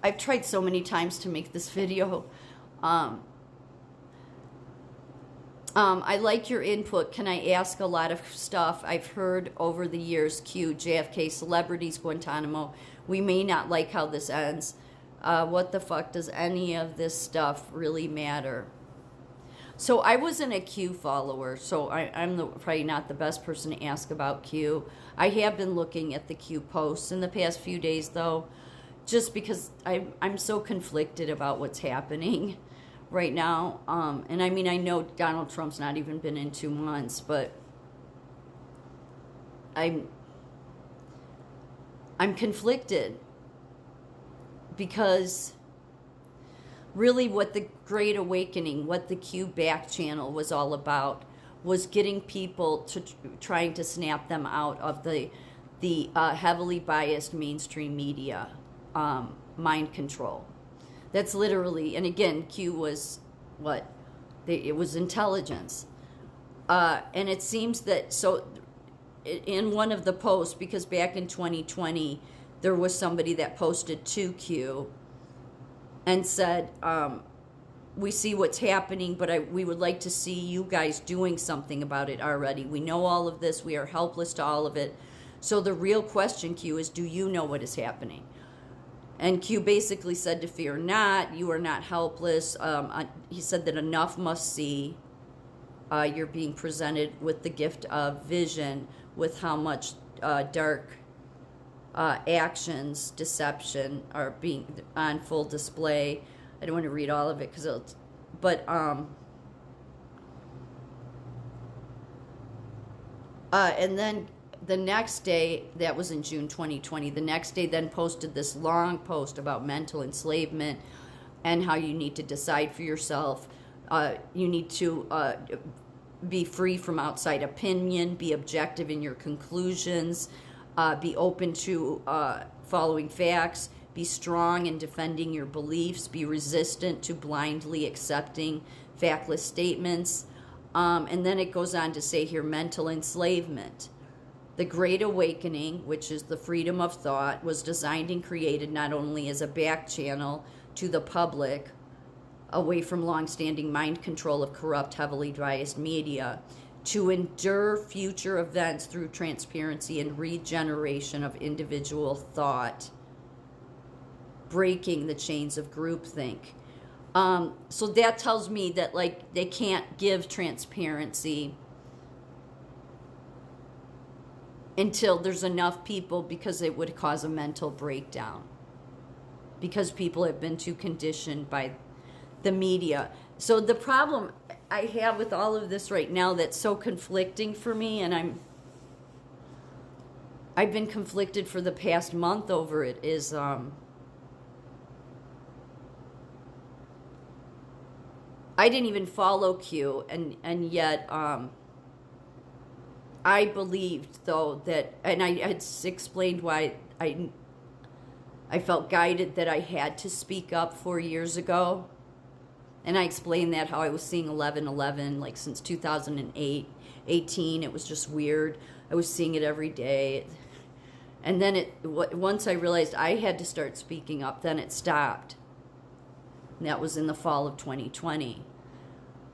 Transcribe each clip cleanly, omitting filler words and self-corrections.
I've tried so many times to make this video. Um, I like your input. Can I ask a lot of stuff? I've heard over the years, Q, JFK, celebrities, Guantanamo. We may not like how this ends. What the fuck does any of this stuff really matter? So I wasn't a Q follower, so I'm probably not the best person to ask about Q. I have been looking at the Q posts in the past few days, though, just because I'm so conflicted about what's happening right now. And I mean, I know Donald Trump's not even been in 2 months, but I'm I'm conflicted because really what the Great Awakening, what the Q back channel was all about, was getting people to trying to snap them out of the heavily biased mainstream media, mind control. That's literally, and again, Q was what? It was intelligence. And it seems that, so in one of the posts, because back in 2020, there was somebody that posted to Q and said, we see what's happening, but we would like to see you guys doing something about it already. We know all of this. We are helpless to all of it. So the real question, Q, is do you know what is happening? And Q basically said to fear not, you are not helpless. He said that enough must see. You're being presented with the gift of vision, with how much dark actions, deception are being on full display. I don't want to read all of it but and then the next day, that was in June 2020, the next day then posted this long post about mental enslavement and how you need to decide for yourself. You need to be free from outside opinion, be objective in your conclusions, be open to following facts, be strong in defending your beliefs, be resistant to blindly accepting factless statements. And then it goes on to say here, mental enslavement. The Great Awakening, which is the freedom of thought, was designed and created not only as a back channel to the public, away from long-standing mind control of corrupt, heavily biased media, to endure future events through transparency and regeneration of individual thought, breaking the chains of groupthink. So that tells me that, like, they can't give transparency until there's enough people, because it would cause a mental breakdown, because people have been too conditioned by the media. So the problem I have with all of this right now that's so conflicting for me, and I've been conflicted for the past month over it, is I didn't even follow Q, and yet I believed, though, that, and I had explained why I felt guided that I had to speak up 4 years ago. And I explained that, how I was seeing 11/11 like since 2008, 18. It was just weird. I was seeing it every day. And then once I realized I had to start speaking up, then it stopped. And that was in the fall of 2020.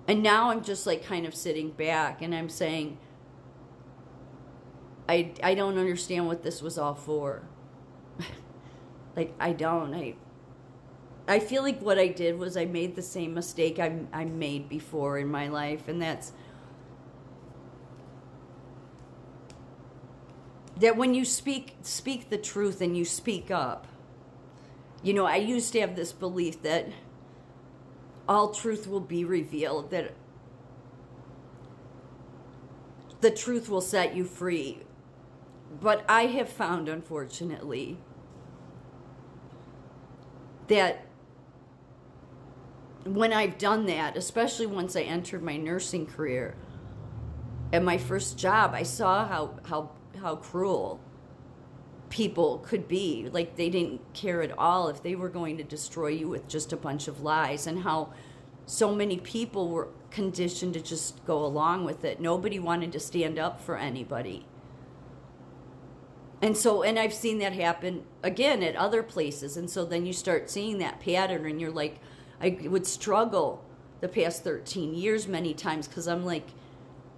And now I'm just like kind of sitting back and I'm saying, I don't understand what this was all for. Like, I don't. I feel like what I did was I made the same mistake I made before in my life, and that's that when you speak the truth and you speak up. You know, I used to have this belief that all truth will be revealed, that the truth will set you free. But I have found, unfortunately, that when I've done that, especially once I entered my nursing career, at my first job, I saw how cruel people could be. Like, they didn't care at all if they were going to destroy you with just a bunch of lies, and how so many people were conditioned to just go along with it. Nobody wanted to stand up for anybody. And so, and I've seen that happen again at other places. And so then you start seeing that pattern, and you're like, I would struggle the past 13 years many times because I'm like,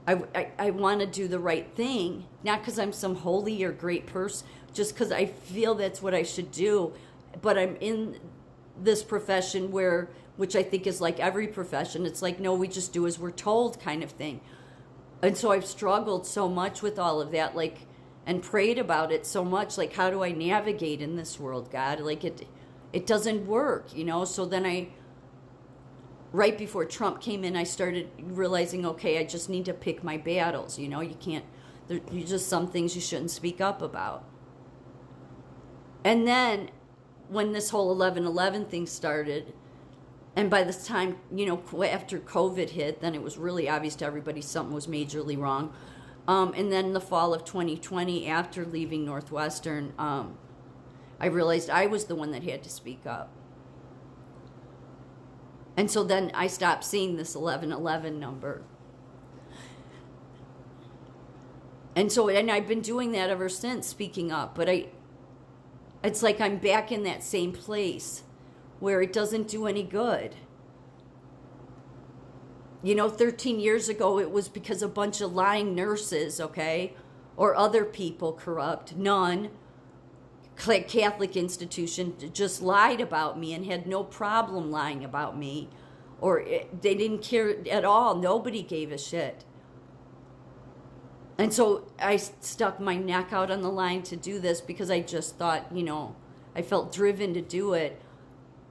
I want to do the right thing, not because I'm some holy or great person, just because I feel that's what I should do. But I'm in this profession where, which I think is like every profession, it's like, no, we just do as we're told kind of thing. And so I've struggled so much with all of that, like, and prayed about it so much, like, how do I navigate in this world, God? Like, it doesn't work, you know? So then right before Trump came in, I started realizing, okay, I just need to pick my battles, you know? You can't, you just, some things you shouldn't speak up about. And then when this whole 11/11 thing started, and by this time, you know, after COVID hit, then it was really obvious to everybody something was majorly wrong. And then the fall of 2020, after leaving Northwestern, I realized I was the one that had to speak up. And so then I stopped seeing this 11/11 number. And so, and I've been doing that ever since, speaking up. But it's like I'm back in that same place where it doesn't do any good. You know, 13 years ago, it was because a bunch of lying nurses, okay, or other people corrupt, none, Catholic institution just lied about me and had no problem lying about me, or they didn't care at all. Nobody gave a shit. And so I stuck my neck out on the line to do this because I just thought, you know, I felt driven to do it.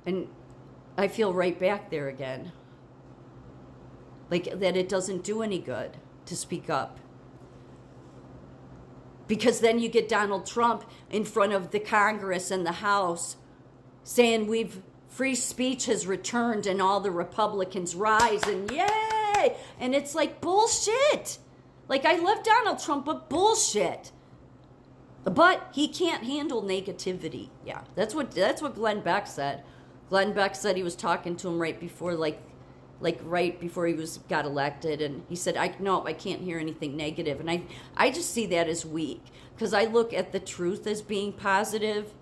And I feel right back there again. Like that it doesn't do any good to speak up. Because then you get Donald Trump in front of the Congress and the House saying free speech has returned and all the Republicans rise and yay! And it's like bullshit. Like I love Donald Trump, but bullshit. But he can't handle negativity. Yeah, that's what Glenn Beck said. Glenn Beck said he was talking to him right before, like right before he got elected, and he said, I can't hear anything negative. And I just see that as weak, because I look at the truth as being positive,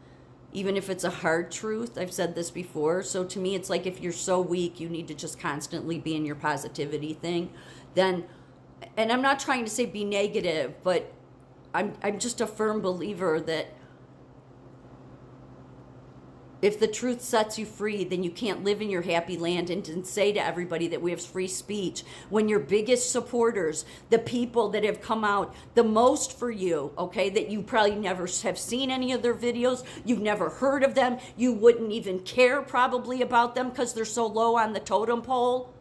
even if it's a hard truth. I've said this before. So to me, it's like if you're so weak, you need to just constantly be in your positivity thing. Then, and I'm not trying to say be negative, but I'm just a firm believer that if the truth sets you free, then you can't live in your happy land and say to everybody that we have free speech when your biggest supporters, the people that have come out the most for you, okay, that you probably never have seen any of their videos, you've never heard of them, you wouldn't even care probably about them because they're so low on the totem pole.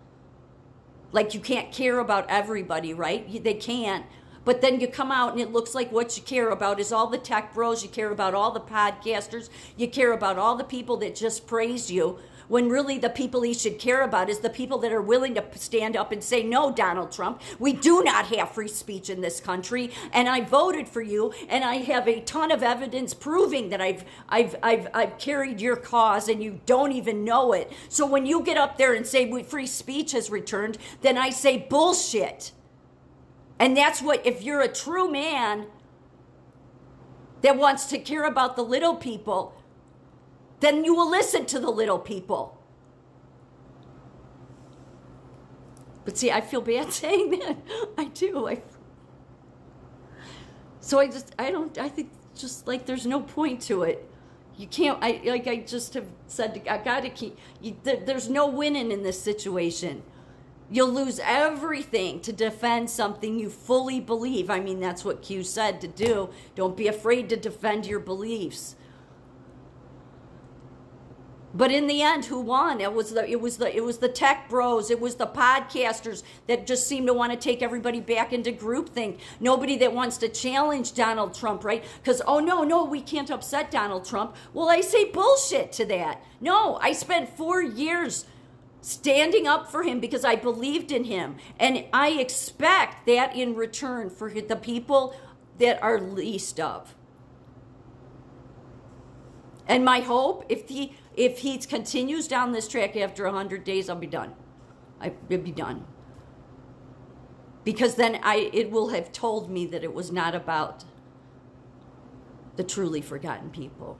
Like you can't care about everybody, right? They can't. But then you come out and it looks like what you care about is all the tech bros, you care about all the podcasters, you care about all the people that just praise you, when really the people he should care about is the people that are willing to stand up and say, no, Donald Trump, we do not have free speech in this country, and I voted for you, and I have a ton of evidence proving that I've carried your cause, and you don't even know it. So when you get up there and say free speech has returned, then I say bullshit. And that's what, if you're a true man that wants to care about the little people, then you will listen to the little people. But see, I feel bad saying that. I do. I think just like there's no point to it. You can't, I just have said, I gotta keep, there's no winning in this situation. You'll lose everything to defend something you fully believe. I mean, that's what Q said to do. Don't be afraid to defend your beliefs. But in the end, who won? It was the tech bros. It was the podcasters that just seem to want to take everybody back into groupthink. Nobody that wants to challenge Donald Trump, right? Because, oh, no, we can't upset Donald Trump. Well, I say bullshit to that. No, I spent 4 years standing up for him because I believed in him. And I expect that in return for the people that are least of. And my hope, if he continues down this track after 100 days, I'll be done. I'll be done. Because then it will have told me that it was not about the truly forgotten people.